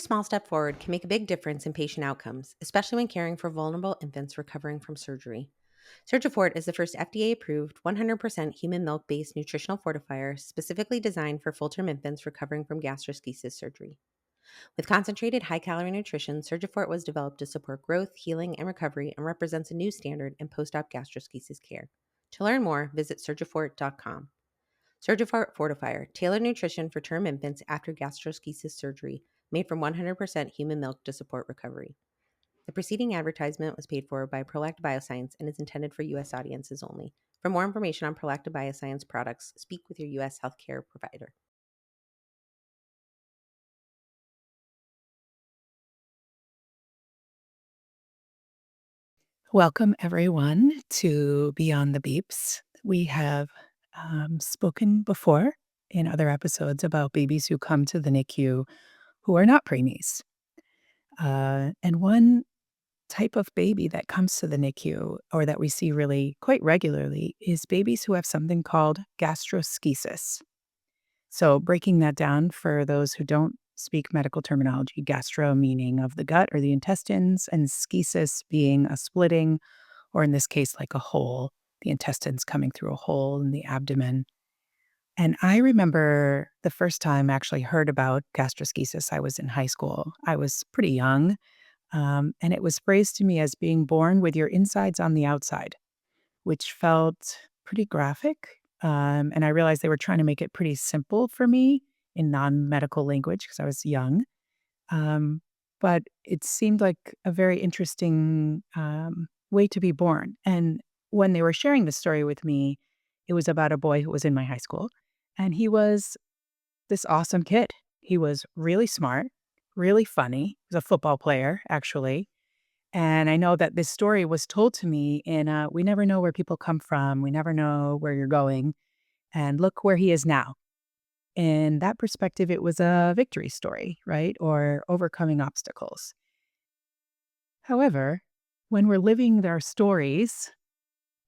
small step forward can make a big difference in patient outcomes, especially when caring for vulnerable infants recovering from surgery. Surgifort is the first FDA-approved 100% human milk-based nutritional fortifier specifically designed for full-term infants recovering from gastroschisis surgery. With concentrated high-calorie nutrition, Surgifort was developed to support growth, healing, and recovery and represents a new standard in post-op gastroschisis care. To learn more, visit surgifort.com. Surgifort Fortifier, tailored nutrition for term infants after gastroschisis surgery, made from 100% human milk to support recovery. The preceding advertisement was paid for by Prolacta Bioscience and is intended for U.S. audiences only. For more information on Prolacta Bioscience products, speak with your U.S. healthcare provider. Welcome, everyone, to Beyond the Beeps. We have spoken before in other episodes about babies who come to the NICU who are not preemies. And one type of baby that comes to the NICU, or that we see really quite regularly, is babies who have something called gastroschisis. So, breaking that down for those who don't speak medical terminology, gastro meaning of the gut or the intestines, and schisis being a splitting, or in this case, like a hole, the intestines coming through a hole in the abdomen. And I remember the first time I actually heard about gastroschisis, I was in high school. I was pretty young, and it was phrased to me as being born with your insides on the outside, which felt pretty graphic. And I realized they were trying to make it pretty simple for me in non-medical language because I was young. Um, but it seemed like a very interesting way to be born. And when they were sharing the story with me, it was about a boy who was in my high school. And he was this awesome kid. He was really smart, really funny. He was a football player, actually. And I know that this story was told to me in we never know where people come from. We never know where you're going. And look where he is now. In that perspective, it was a victory story, right? Or overcoming obstacles. However, when we're living their stories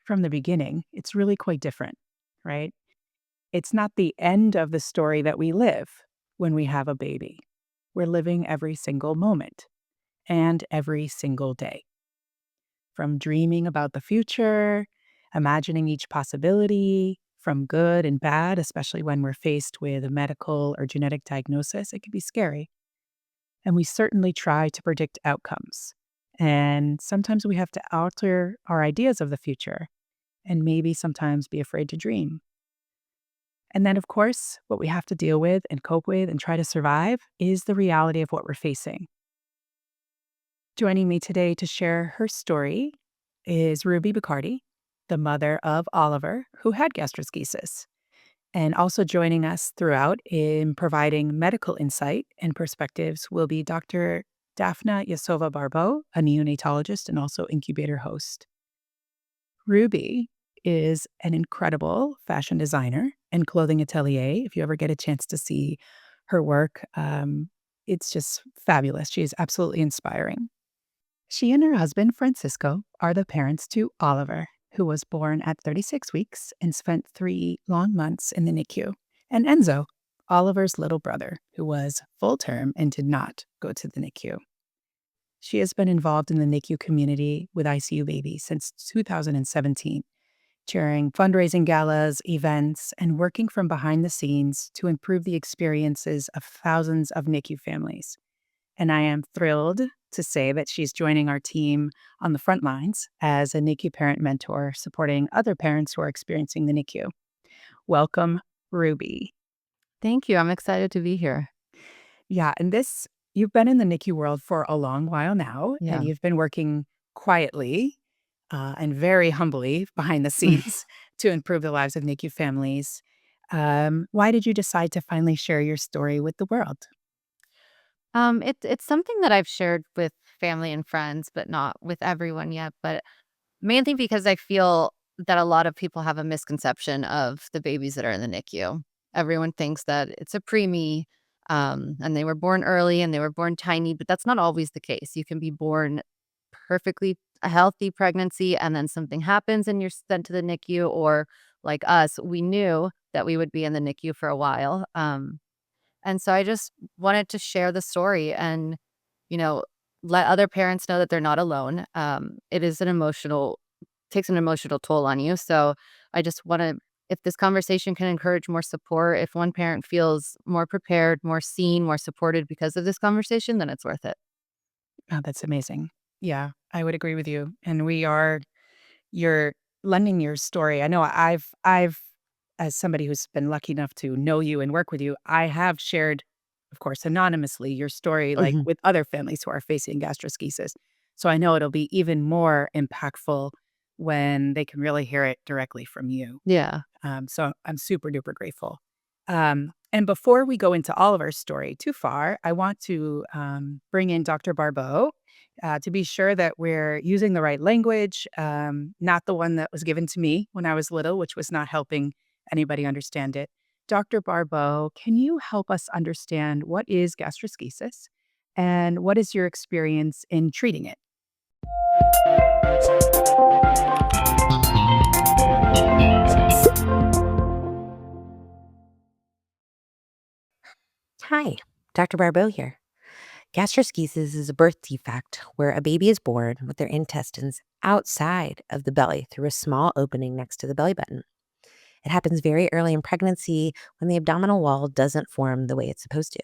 from the beginning, it's really quite different, right? It's not the end of the story that we live when we have a baby. We're living every single moment and every single day. From dreaming about the future, imagining each possibility, from good and bad, especially when we're faced with a medical or genetic diagnosis, it can be scary. And we certainly try to predict outcomes. And sometimes we have to alter our ideas of the future and maybe sometimes be afraid to dream. And then, of course, what we have to deal with and cope with and try to survive is the reality of what we're facing. Joining me today to share her story is Ruby Bacardi, the mother of Oliver, who had gastroschisis. And also joining us throughout in providing medical insight and perspectives will be Dr. Daphna Yasova Barbeau, a neonatologist and also incubator host. Ruby is an incredible fashion designer and clothing atelier. If you ever get a chance to see her work, it's just fabulous. She is absolutely inspiring. She and her husband, Francisco, are the parents to Oliver, who was born at 36 weeks and spent 3 long months in the NICU, and Enzo, Oliver's little brother, who was full term and did not go to the NICU. She has been involved in the NICU community with ICU Baby since 2017, chairing fundraising galas, events, and working from behind the scenes to improve the experiences of thousands of NICU families. And I am thrilled to say that she's joining our team on the front lines as a NICU parent mentor, supporting other parents who are experiencing the NICU. Welcome, Ruby. Thank you. I'm excited to be here. Yeah, and you've been in the NICU world for a long while now, Yeah. and you've been working quietly and very humbly behind the scenes to improve the lives of NICU families. Why did you decide to finally share your story with the world? It's something that I've shared with family and friends, but not with everyone yet. But mainly because I feel that a lot of people have a misconception of the babies that are in the NICU. Everyone thinks that it's a preemie, and they were born early and they were born tiny, but that's not always the case. You can be born perfectly a healthy pregnancy, and then something happens and you're sent to the NICU. Or like us, we knew that we would be in the NICU for a while. And so I just wanted to share the story and, you know, let other parents know that they're not alone. It is an emotional takes an emotional toll on you. So I just want to, if this conversation can encourage more support, if one parent feels more prepared, more seen, more supported because of this conversation, then it's worth it. Oh, that's amazing. Yeah, I would agree with you. And you're lending your story. I know as somebody who's been lucky enough to know you and work with you, I have shared, of course, anonymously your story, like Mhm. with other families who are facing gastroschisis. So I know it'll be even more impactful when they can really hear it directly from you. Yeah. So I'm super duper grateful. And before we go into all of our story too far, I want to bring in Dr. Barbeau to be sure that we're using the right language, not the one that was given to me when I was little, which was not helping anybody understand it. Dr. Barbeau, can you help us understand what is gastroschisis and what is your experience in treating it? Hi, Dr. Barbeau here. Gastroschisis is a birth defect where a baby is born with their intestines outside of the belly through a small opening next to the belly button. It happens very early in pregnancy when the abdominal wall doesn't form the way it's supposed to.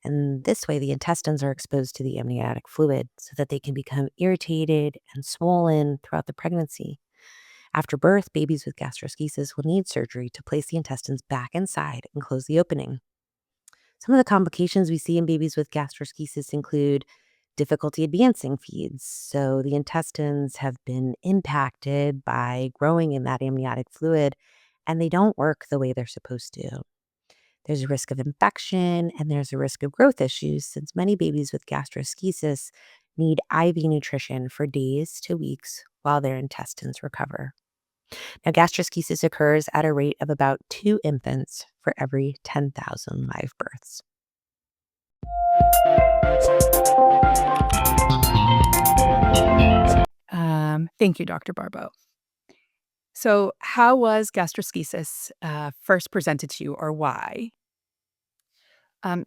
And this way, the intestines are exposed to the amniotic fluid so that they can become irritated and swollen throughout the pregnancy. After birth, babies with gastroschisis will need surgery to place the intestines back inside and close the opening. Some of the complications we see in babies with gastroschisis include difficulty advancing feeds. So the intestines have been impacted by growing in that amniotic fluid and they don't work the way they're supposed to. There's a risk of infection and there's a risk of growth issues since many babies with gastroschisis need IV nutrition for days to weeks while their intestines recover. Now, gastroschisis occurs at a rate of about 2 infants for every 10,000 live births. Thank you, Dr. Barbeau. So, how was gastroschisis first presented to you, or why?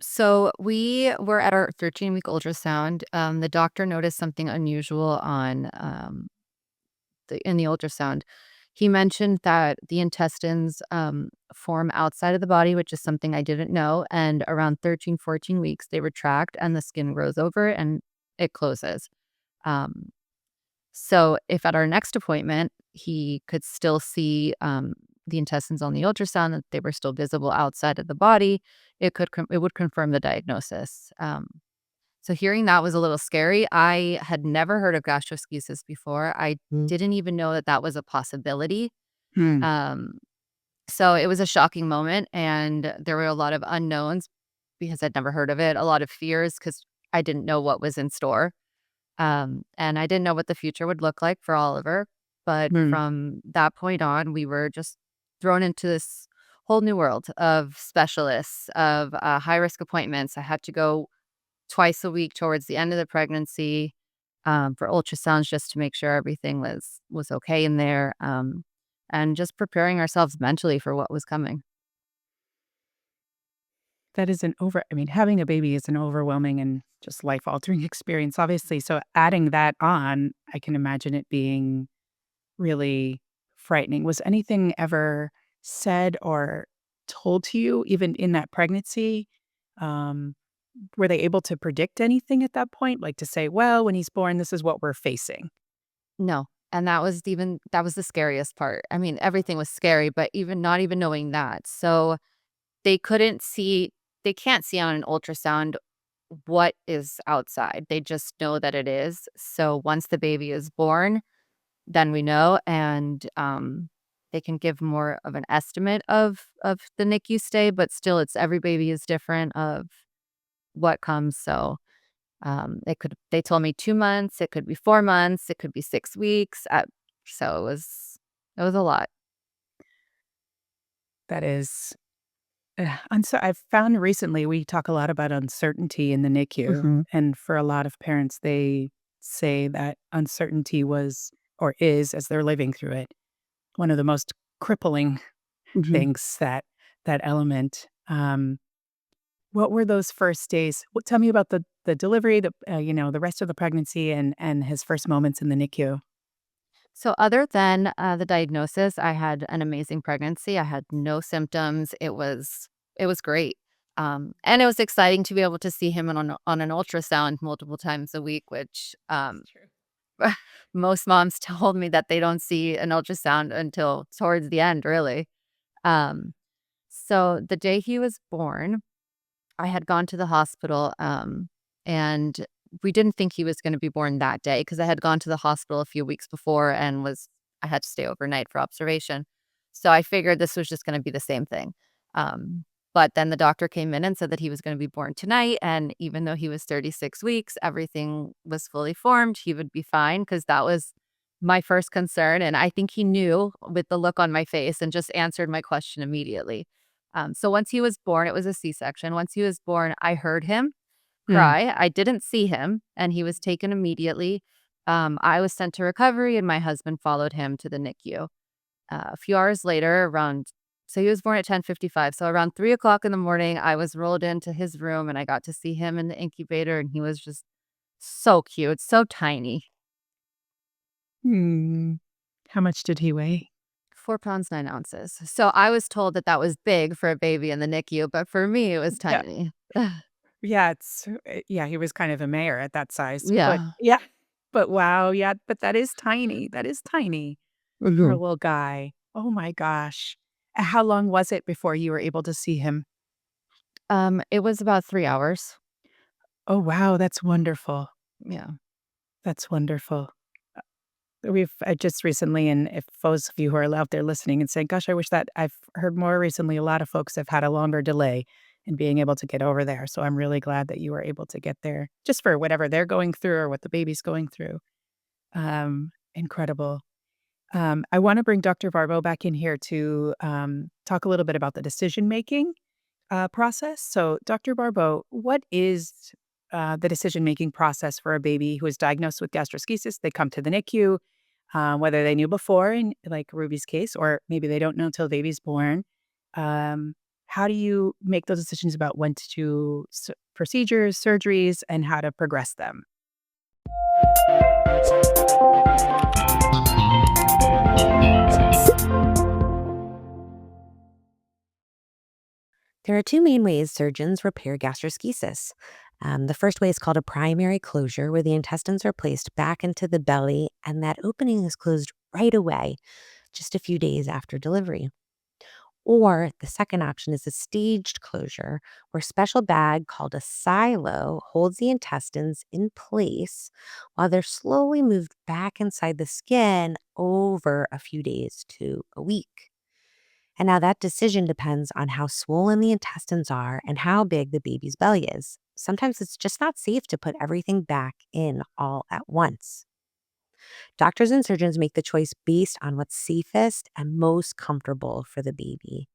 So we were at our 13-week ultrasound. The doctor noticed something unusual on in the ultrasound. He mentioned that the intestines form outside of the body, which is something I didn't know. And around 13, 14 weeks, they retract and the skin grows over and it closes. Um, so if at our next appointment, he could still see the intestines on the ultrasound, that they were still visible outside of the body, it would confirm the diagnosis. So hearing that was a little scary. I had never heard of gastroschisis before. I Mm. didn't even know that that was a possibility. Hmm. Um, so it was a shocking moment, and there were a lot of unknowns because I'd never heard of it, a lot of fears because I didn't know what was in store. And I didn't know what the future would look like for Oliver. But Hmm. from that point on, we were just thrown into this whole new world of specialists, of high risk appointments. I had to go twice a week towards the end of the pregnancy for ultrasounds just to make sure everything was okay in there, and just preparing ourselves mentally for what was coming. That is I mean, having a baby is an overwhelming and just life altering experience, obviously. So, adding that on, I can imagine it being really frightening. Was anything ever said or told to you, even in that pregnancy? Um, were they able to predict anything at that point? Like to say, well, when he's born, this is what we're facing? No, and that was the scariest part. I mean, everything was scary, but even not even knowing that. So they couldn't see they can't see on an ultrasound what is outside. They just know that it is. So once the baby is born, then we know, and they can give more of an estimate of the NICU stay, but still, it's every baby is different of what comes. So they told me 2 months, it could be 4 months, it could be 6 weeks. So it was a lot. That is, I've found recently we talk a lot about uncertainty in the NICU. Hmm. And for a lot of parents, they say that uncertainty was or is, as they're living through it, one of the most crippling Hmm. things that element. What were those first days? Tell me about the delivery, the rest of the pregnancy and his first moments in the NICU. So other than, the diagnosis, I had an amazing pregnancy. I had no symptoms. It was great. And it was exciting to be able to see him on an ultrasound multiple times a week, which, That's true. most moms told me that they don't see an ultrasound until towards the end, really. Um, so the day he was born, I had gone to the hospital, and we didn't think he was gonna be born that day because I had gone to the hospital a few weeks before and I had to stay overnight for observation. So I figured this was just gonna be the same thing. But then the doctor came in and said that he was gonna be born tonight, and even though he was 36 weeks, everything was fully formed, he would be fine because that was my first concern, and I think he knew with the look on my face and just answered my question immediately. So once he was born, it was a C-section. Once he was born, I heard him Mm. cry. I didn't see him, and he was taken immediately. I was sent to recovery, and my husband followed him to the NICU. A few hours later, so he was born at 10:55. So around 3 o'clock in the morning, I was rolled into his room, and I got to see him in the incubator, and he was just so cute, so tiny. Hmm. How much did he weigh? 4 pounds, 9 ounces. So I was told that that was big for a baby in the NICU, but for me, it was Yeah. tiny. Yeah, yeah, he was kind of a mayor at that size, but Yeah. yeah. But wow, yeah, but that is tiny. That is tiny for a Mhm. little guy. Oh my gosh. How long was it before you were able to see him? It was about 3 hours. Oh, wow, that's wonderful. Yeah. That's wonderful. We've just recently, and if those of you who are out there listening and saying, "Gosh, I wish that," I've heard more recently, a lot of folks have had a longer delay in being able to get over there. So I'm really glad that you were able to get there, just for whatever they're going through or what the baby's going through. Incredible. I want to bring Dr. Barbeau back in here to talk a little bit about the decision making process. So, Dr. Barbeau, what is the decision making process for a baby who is diagnosed with gastroschisis? They come to the NICU, whether they knew before, in like Ruby's case, or maybe they don't know until the baby's born. Um, how do you make those decisions about when to do procedures, surgeries, and how to progress them? There are two main ways surgeons repair gastroschisis. The first way is called a primary closure, where the intestines are placed back into the belly and that opening is closed right away, just a few days after delivery. Or the second option is a staged closure, where a special bag called a silo holds the intestines in place while they're slowly moved back inside the skin over a few days to a week. And now that decision depends on how swollen the intestines are and how big the baby's belly is. Sometimes it's just not safe to put everything back in all at once. Doctors and surgeons make the choice based on what's safest and most comfortable for the baby.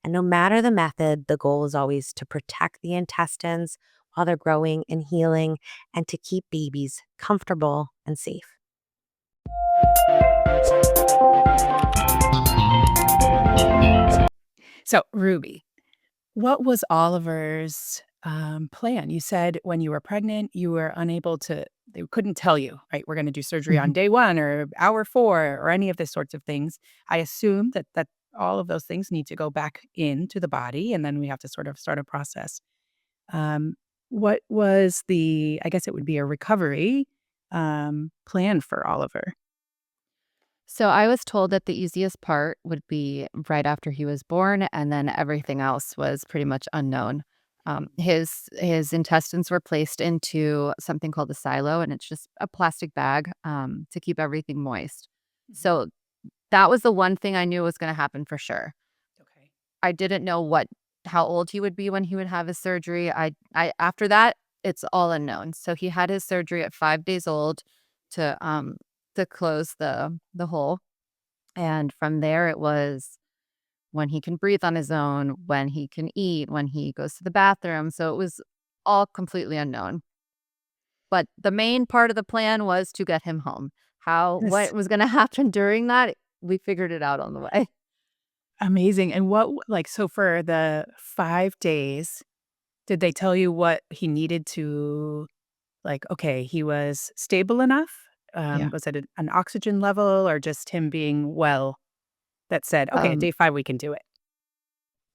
And no matter the method, the goal is always to protect the intestines while they're growing and healing and to keep babies comfortable and safe. So, Ruby, what was Oliver's plan? You said when you were pregnant, you were unable to, they couldn't tell you, right? We're going to do surgery on Mhm. day one or hour four or any of this sorts of things. I assume that all of those things need to go back into the body and then we have to sort of start a process. Um, what was I guess it would be a recovery plan for Oliver? So I was told that the easiest part would be right after he was born, and then everything else was pretty much unknown. His intestines were placed into something called a silo, and it's just a plastic bag to keep everything moist. Mhm. So that was the one thing I knew was going to happen for sure. Okay. I didn't know how old he would be when he would have his surgery. I after that, it's all unknown. So he had his surgery at 5 days old to um to close the hole. And from there, it was when he can breathe on his own, when he can eat, when he goes to the bathroom. So it was all completely unknown. But the main part of the plan was to get him home. Yes. What was going to happen during that, we figured it out on the way. Amazing. And so for the 5 days, Did they tell you what he needed to, like, okay, he was stable enough? Yeah. Was it an oxygen level or just him being well that said, okay, at Um, day 5, we can do it?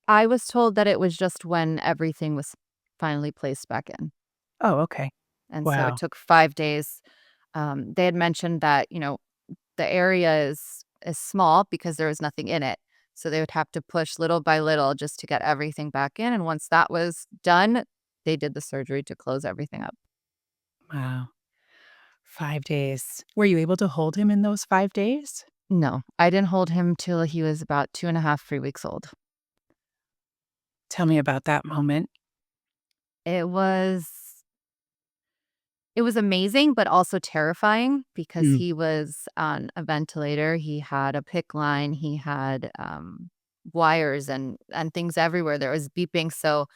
I was told that it was just when everything was finally placed back in, Oh, okay. and so it Wow. took 5 days. They had mentioned that, the area is small because there was nothing in it, so they would have to push little by little just to get everything back in, and once that was done, they did the surgery to close everything up. Wow. 5 days. Were you able to hold him in those 5 days? No, I didn't hold him till he was about 2.5, 3 weeks old. Tell me about that moment. It was it was amazing, but also terrifying because Mm. he was on a ventilator, he had a PICC line, he had, wires and things everywhere, there was beeping, so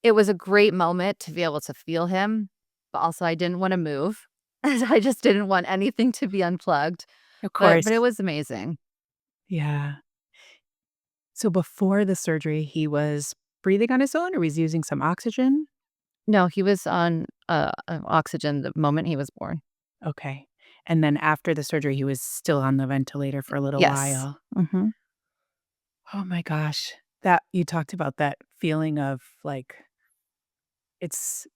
it was a great moment to be able to feel him, but also I didn't wanna move. I just didn't want anything to be unplugged, Of but course. it was amazing. Yeah. So before the surgery, he was breathing on his own or was using some oxygen? No, he was on, oxygen the moment he was born. Okay. And then after the surgery, he was still on the ventilator for a little Yes. while. Mhm. Oh my gosh. That you talked about that feeling of like it's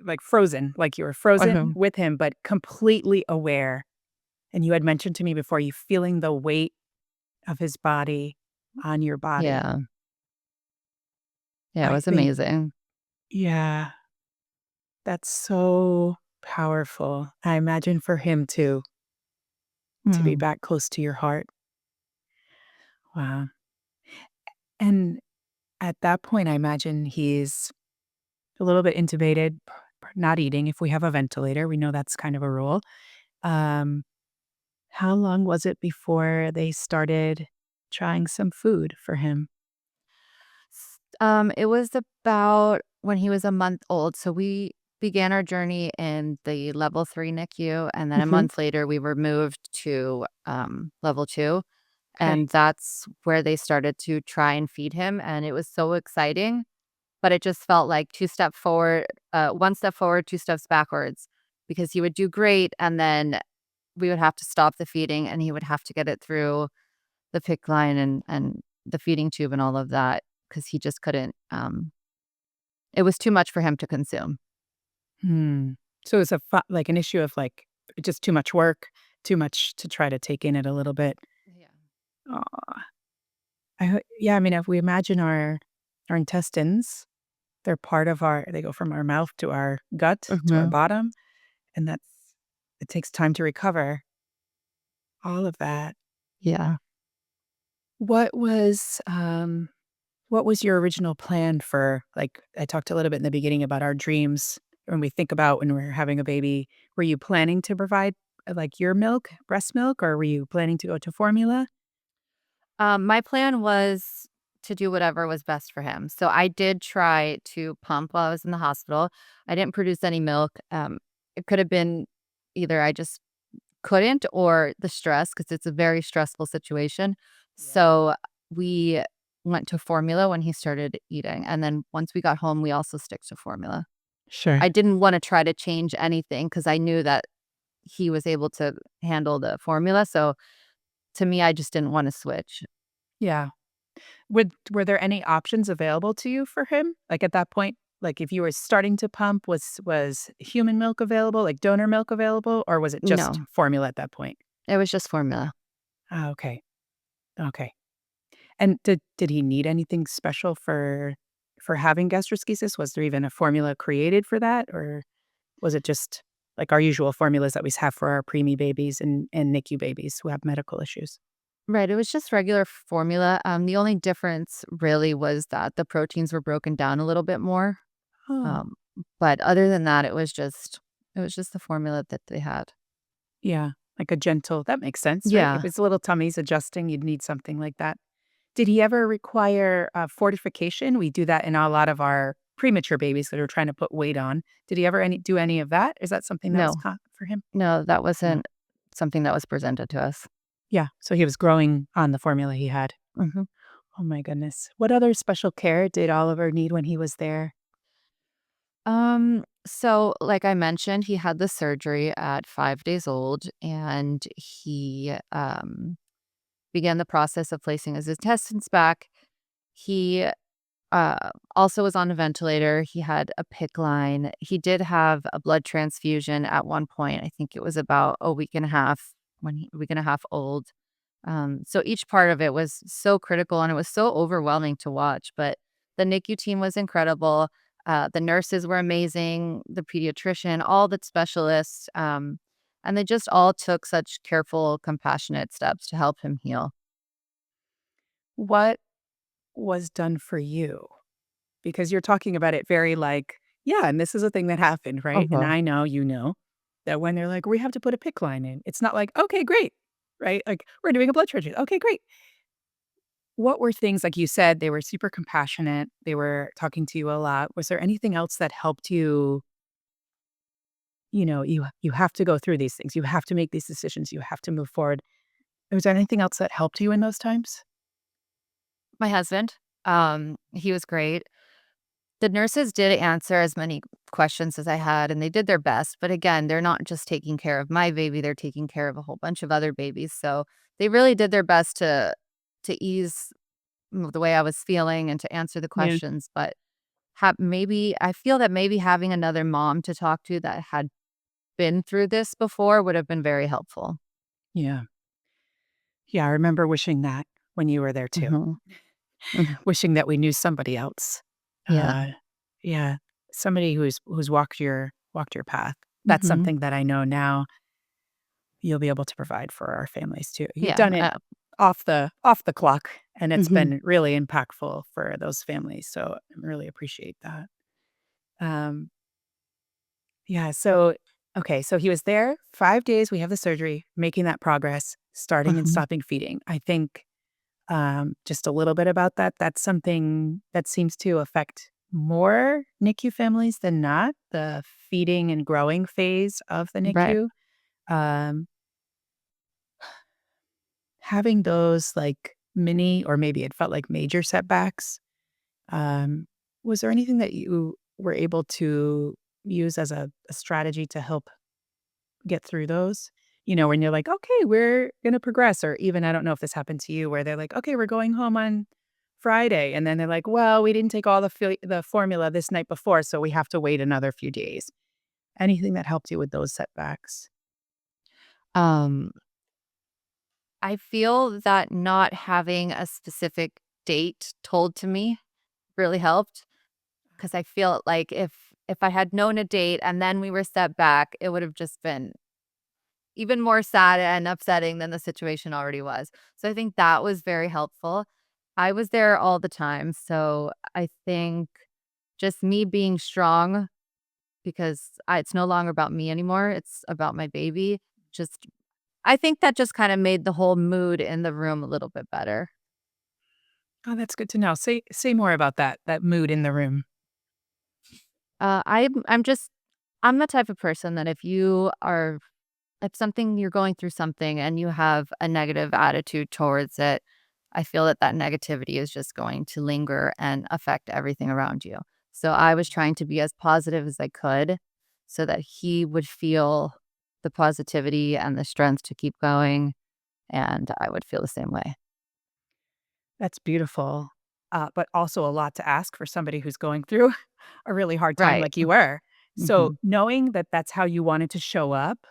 like frozen, like you were frozen Mhm. with him, but completely aware. And you had mentioned to me before you feeling the weight of his body on your body. Yeah. Yeah, it I was think, amazing. yeah, that's so powerful. I imagine for him too, to be Mm. back close to your heart. Wow. And at that point, I imagine he's a little bit intubated, not eating. If we have a ventilator, we know that's kind of a rule. Um, how long was it before they started trying some food for him? It was about when he was a month old, so we began our journey in the level 3 NICU, and then a Mhm. month later, we were moved to, level 2, Okay. and that's where they started to try and feed him, and it was so exciting, but it just felt like 1 step forward, 2 steps backwards, because he would do great, and then we would have to stop the feeding, and he would have to get it through the PICC line and the feeding tube and all of that because he just couldn't, it was too much for him to consume. Hmm. So it's like an issue of like just too much work, too much to try to take in it a little bit. Yeah. Aw. Yeah, I mean, if we imagine our intestines, they're part of they go from our mouth to our gut to our Mhm. bottom, and it takes time to recover all of that. Yeah. What was um what was your original plan for, like, I talked a little bit in the beginning about our dreams when we think about when we're having a baby. Were you planning to provide, like, your milk, breast milk, or were you planning to go to formula? My plan was to do whatever was best for him. So I did try to pump while I was in the hospital. I didn't produce any milk. It could have been either I just couldn't or the stress because it's a very stressful situation. Yeah. So we went to formula when he started eating. And then once we got home, we also stick to formula. Sure. I didn't want to try to change anything because I knew that he was able to handle the formula. So to me, I just didn't want to switch. Yeah. Were there any options available to you for him? Like, at that point, like, if you were starting to pump, was human milk available, like donor milk available, or was it just No, formula at that point? it was just formula. Ah, okay. Okay. And did he need anything special for having gastroschisis? Was there even a formula created for that, or was it just like our usual formulas that we have for our preemie babies and NICU babies who have medical issues? Right, it was just regular formula. The only difference really was that the proteins were broken down a little bit more. Oh, Um, but other than that, it was just the formula that they had. yeah, like a gentle that makes sense, right? If Yeah. it's little tummies adjusting, you'd need something like that. Did he ever require, fortification? We do that in a lot of our premature babies that are trying to put weight on. Did he ever do any of that? Is that something that was No. common for him? No, that No. wasn't something that was presented to us. Yeah, so he was growing on the formula he had. Mhm. Oh my goodness. What other special care did Oliver need when he was there? So like I mentioned, he had the surgery at 5 days old, and he began the process of placing his intestines back. He also was on a ventilator. He had a PICC line. He did have a blood transfusion at one point. I think it was about a week and a half a week and a half old. So each part of it was so critical and it was so overwhelming to watch. But the NICU team was incredible. The nurses were amazing, the pediatrician, all the specialists. And they just all took such careful, compassionate steps to help him heal. What was done for you? Because you're talking about it very like, yeah, and this is a thing that happened, right? And Uh-huh. I know, that when they're like, we have to put a PIC line in, it's not like, okay, great, right? Like, we're doing a blood transfusion. Okay, great. What were things like you said, they were super compassionate, they were talking to you a lot. Was there anything else that helped you, you have to go through these things, you have to make these decisions, you have to move forward. Was there anything else that helped you in those times? My husband, he was great. The nurses did answer as many questions as I had, and they did their best, but again, they're not just taking care of my baby, they're taking care of a whole bunch of other babies, so they really did their best to ease the way I was feeling and to answer the Yeah. questions, but maybe I feel that maybe having another mom to talk to that had been through this before would have been very helpful. Yeah. Yeah, I remember wishing that when you were there too. Mhm. Mhm. Wishing that we knew somebody else. Yeah. Uh, yeah, somebody who's walked your path. That's Mhm. something that I know now you'll be able to provide for our families too. You've Yeah, done it off the clock, and it's mhm. been really impactful for those families, so I really appreciate that. Um, yeah, so okay, so he was there 5 days, we have the surgery, making that progress, starting and Mhm. stopping feeding. I think just a little bit about that. That's something that seems to affect more NICU families than not, the feeding and growing phase of the Right. NICU. Um, having those like mini, or maybe it felt like major setbacks. Um, was there anything that you were able to use as a strategy to help get through those? When you're like, okay, we're going to progress. Or even, I don't know if this happened to you, where they're like, okay, we're going home on Friday. And then they're like, well, we didn't take all the formula this night before, so we have to wait another few days. Anything that helped you with those setbacks? Um, I feel that not having a specific date told to me really helped, because I feel like if I had known a date and then we were set back, it would have just been even more sad and upsetting than the situation already was. So I think that was very helpful. I was there all the time, so I think just me being strong, because it's no longer about me anymore, it's about my baby. Just I think that just kinda made the whole mood in the room a little bit better. Oh, that's good to know. Say more about that mood in the room. I'm the type of person that if you're going through something and you have a negative attitude towards it, I feel that that negativity is just going to linger and affect everything around you. So I was trying to be as positive as I could so that he would feel the positivity and the strength to keep going, and I would feel the same way. That's beautiful, but also a lot to ask for somebody who's going through a really hard time Right. like you were. So Mhm. knowing that that's how you wanted to show up,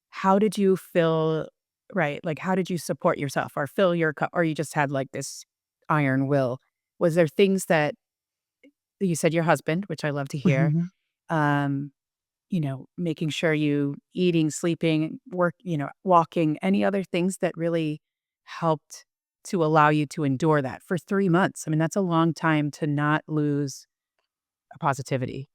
how did you feel, right, like, how did you support yourself or fill your cup, or you just had, like, this iron will? Was there things that you said your husband, which I love to hear, Mhm. um, making sure you eating, sleeping, walking, any other things that really helped to allow you to endure that for 3 months? I mean, that's a long time to not lose a positivity.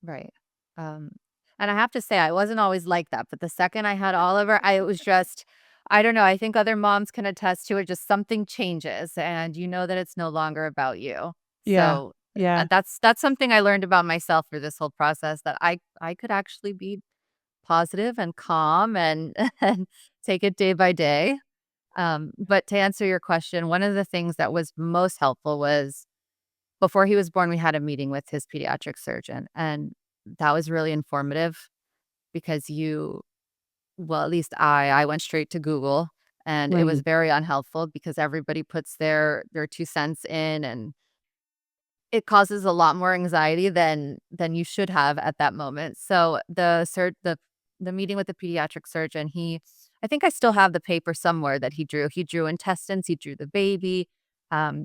Right. Um, and I have to say, I wasn't always like that, but the second I had Oliver, I it was just I don't know, I think other moms can attest to it, just something changes and you know that it's no longer about you. Yeah. So, Yeah. that's something I learned about myself through this whole process, that I could actually be positive and calm and and take it day by day. But to answer your question, one of the things that was most helpful was before he was born, we had a meeting with his pediatric surgeon, and that was really informative because well, at least I went straight to Google, and it was Right. very unhelpful because everybody puts their 2 cents in, and it causes a lot more anxiety than you should have at that moment. So the meeting with the pediatric surgeon, I think I still have the paper somewhere that he drew. He drew intestines, he drew the baby.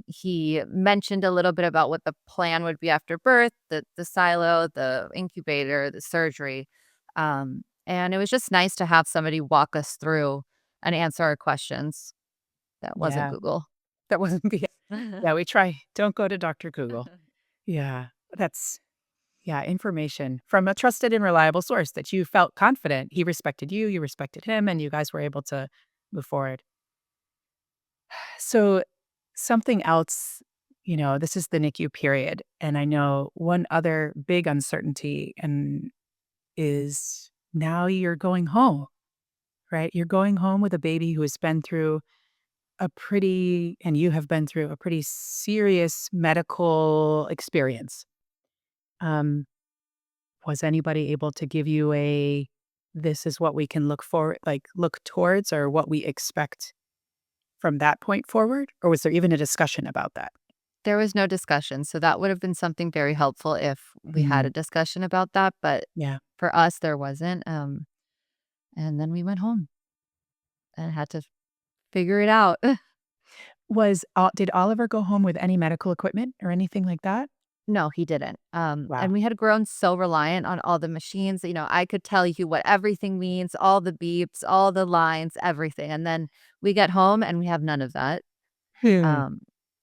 He mentioned a little bit about what the plan would be after birth, the silo, the incubator, the surgery. And it was just nice to have somebody walk us through and answer our questions. That wasn't Yeah. Google. That wasn't the yeah, we try don't go to Doctor Google. Yeah. That's yeah, information from a trusted and reliable source that you felt confident. He respected you, you respected him, and you guys were able to move forward. So, something else, this is the NICU period, and I know one other big uncertainty and is now you're going home, right? You're going home with a baby who has been through and you have been through a pretty serious medical experience. Um, was anybody able to give you this is what we can look towards or what we expect from that point forward? Or was there even a discussion about that? There was no discussion, so that would have been something very helpful if we had Mm, a discussion about that, but yeah. for us, there wasn't, and then we went home and had to figure it out. Did Oliver go home with any medical equipment or anything like that? No, he didn't, and Wow. we had grown so reliant on all the machines, I could tell you what everything means, all the beeps, all the lines, everything, and then we get home and we have none of that, Hmm. um,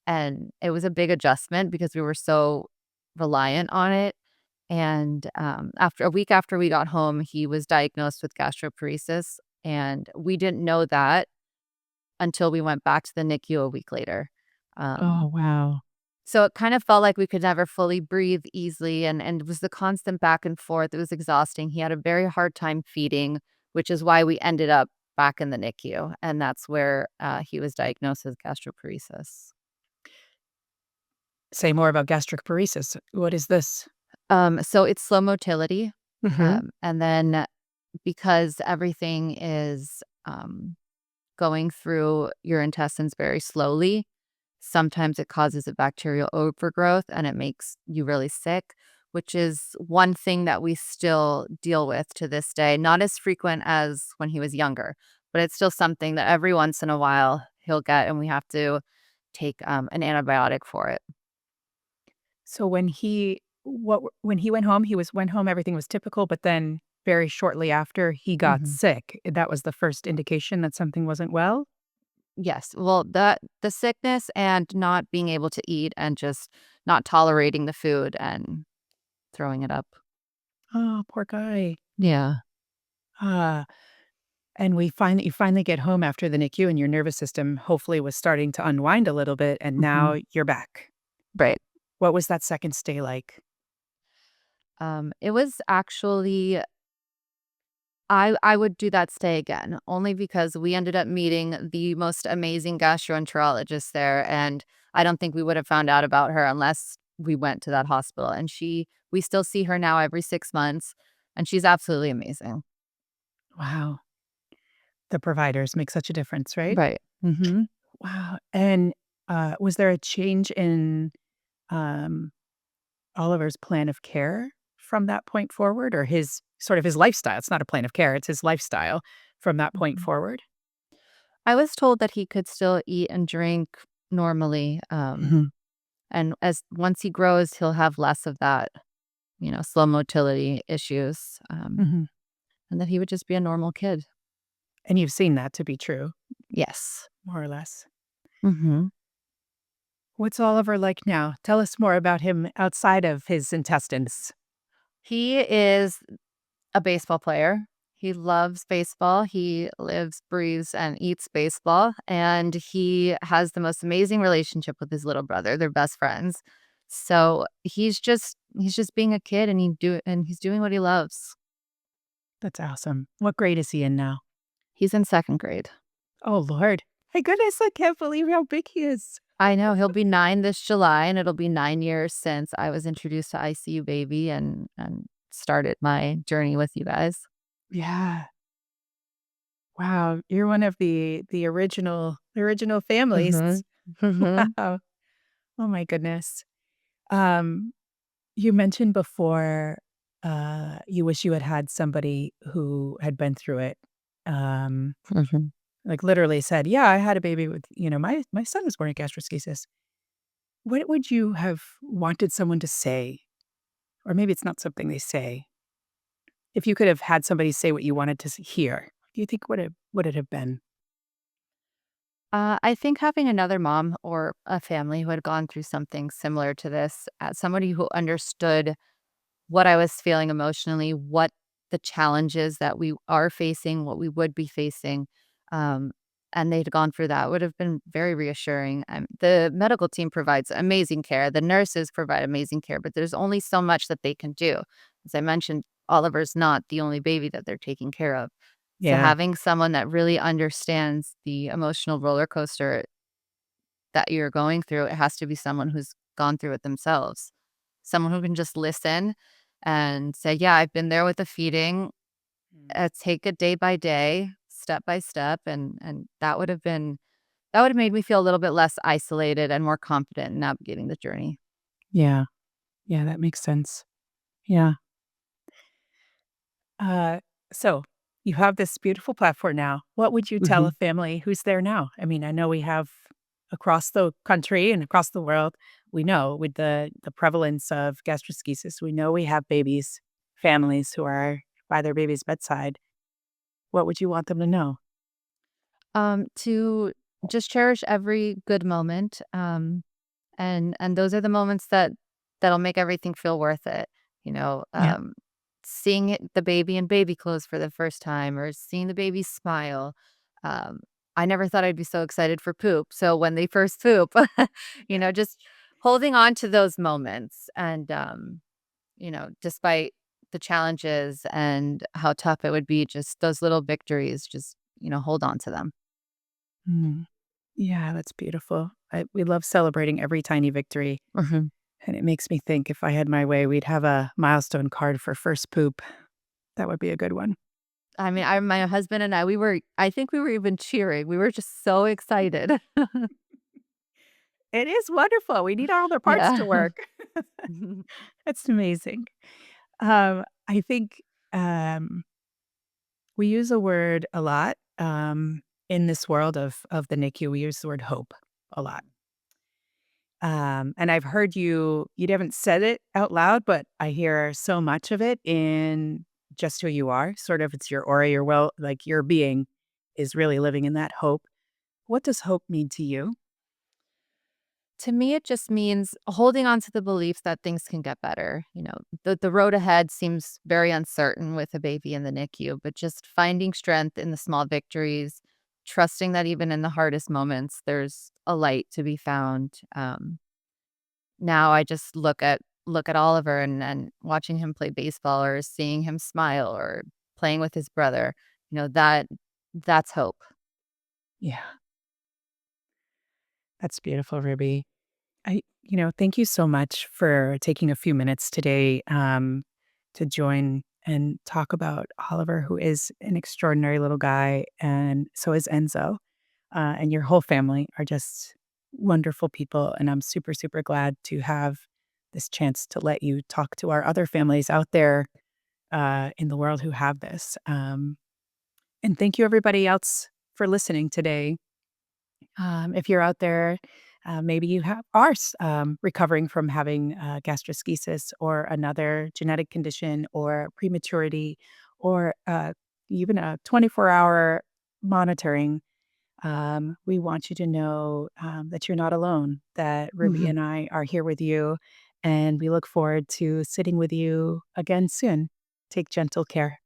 and it was a big adjustment because we were so reliant on it. And, after a week after we got home, he was diagnosed with gastroparesis, and we didn't know that until we went back to the NICU a week later. Oh, wow. So it kind of felt like we could never fully breathe easily, and it was the constant back and forth. It was exhausting. He had a very hard time feeding, which is why we ended up back in the NICU, and that's where, he was diagnosed with gastroparesis. Say more about gastric paresis. What is this? So it's slow motility, Mhm. and then because everything is, going through your intestines very slowly, sometimes it causes a bacterial overgrowth and it makes you really sick, which is one thing that we still deal with to this day. Not as frequent as when he was younger, but it's still something that every once in a while he'll get, and we have to take an antibiotic for it. So when he went home, went home, everything was typical, but then very shortly after he got Mhm. sick. That was the first indication that something wasn't well? Yes. Well, the sickness and not being able to eat and just not tolerating the food and throwing it up. Oh, poor guy. Yeah. Ah, and we find that you finally get home after the NICU and your nervous system hopefully was starting to unwind a little bit, and now Mhm. you're back. Right. What was that second stay like? It was actually I would do that stay again, only because we ended up meeting the most amazing gastroenterologist there, and I don't think we would have found out about her unless we went to that hospital, and we still see her now every 6 months, and she's absolutely amazing. Wow. The providers make such a difference, right? Right. Mhm. Wow. And, was there a change in, um, Oliver's plan of care from that point forward or his lifestyle? It's not a plan of care, it's his lifestyle from that point Mhm. forward? I was told that he could still eat and drink normally, Mhm, and as once he grows, he'll have less of that, slow motility issues, mhm. and that he would just be a normal kid. And you've seen that to be true, Yes. more or less. Mhm. What's Oliver like now? Tell us more about him outside of his intestines. He is a baseball player. He loves baseball. He lives, breathes, and eats baseball, and he has the most amazing relationship with his little brother. They're best friends. So he's just being a kid, and he's doing what he loves. That's awesome. What grade is he in now? He's in second grade. Oh, Lord. My goodness, I can't believe how big he is. I know, he'll be 9 this July, and it'll be 9 years since I was introduced to ICU baby and started my journey with you guys. Yeah. Wow, you're one of the original families. Mhm. Mhm. Wow. Oh my goodness. Um, you mentioned before, you wish you had had somebody who had been through it. Um, Mhm. like literally said, "Yeah, I had a baby with, my son was born with gastroschisis." What would you have wanted someone to say? Or maybe it's not something they say. If you could have had somebody say what you wanted to hear, do you think would it have been? I think having another mom or a family who had gone through something similar to this, somebody who understood what I was feeling emotionally, what the challenges that we are facing, what we would be facing, um, and they'd gone through that would have been very reassuring. The medical team provides amazing care. The nurses provide amazing care, but there's only so much that they can do. As I mentioned, Oliver's not the only baby that they're taking care of. So Yeah. having someone that really understands the emotional roller coaster that you're going through, it has to be someone who's gone through it themselves. Someone who can just listen and say, "Yeah, I've been there with the feeding. Mm. Take it day by day, step by step," and that would have made me feel a little bit less isolated and more confident in navigating the journey. Yeah. Yeah, that makes sense. Yeah. Uh, so you have this beautiful platform now. What would you tell a Mhm. family who's there now? I mean, I know we have across the country and across the world, we know with the prevalence of gastroschisis, we know we have babies, families who are by their baby's bedside. What would you want them to know? To just cherish every good moment, and those are the moments that'll make everything feel worth it. You know, Yeah. seeing the baby in baby clothes for the first time, or seeing the baby smile. Um, I never thought I'd be so excited for poop. So when they first poop, just holding on to those moments, and despite the challenges and how tough it would be, just those little victories, just hold on to them. Mm. Yeah, that's beautiful. We love celebrating every tiny victory. Mhm. And it makes me think if I had my way, we'd have a milestone card for first poop. That would be a good one. I mean, my husband and I think we were even cheering. We were just so excited. It is wonderful. We need all their parts to Yeah. work. That's amazing. I think we use a word a lot in this world of the NICU. We use the word hope a lot. And I've heard you haven't said it out loud, but I hear so much of it in just who you are. Sort of it's your aura, like your being is really living in that hope. What does hope mean to you? To me, it just means holding on to the belief that things can get better. The road ahead seems very uncertain with a baby in the NICU, but just finding strength in the small victories, trusting that even in the hardest moments, there's a light to be found. Now I just look at Oliver and watching him play baseball or seeing him smile or playing with his brother, that's hope. Yeah, that's beautiful, Ruby. Thank you so much for taking a few minutes today to join and talk about Oliver, who is an extraordinary little guy, and so is Enzo. And your whole family are just wonderful people. And I'm super, super glad to have this chance to let you talk to our other families out there in the world who have this. And thank you, everybody else, for listening today. If you're out there, maybe you recovering from having gastroschisis or another genetic condition or prematurity or even a 24-hour monitoring. We want you to know that you're not alone, that Ruby Mhm. and I are here with you, and we look forward to sitting with you again soon. Take gentle care.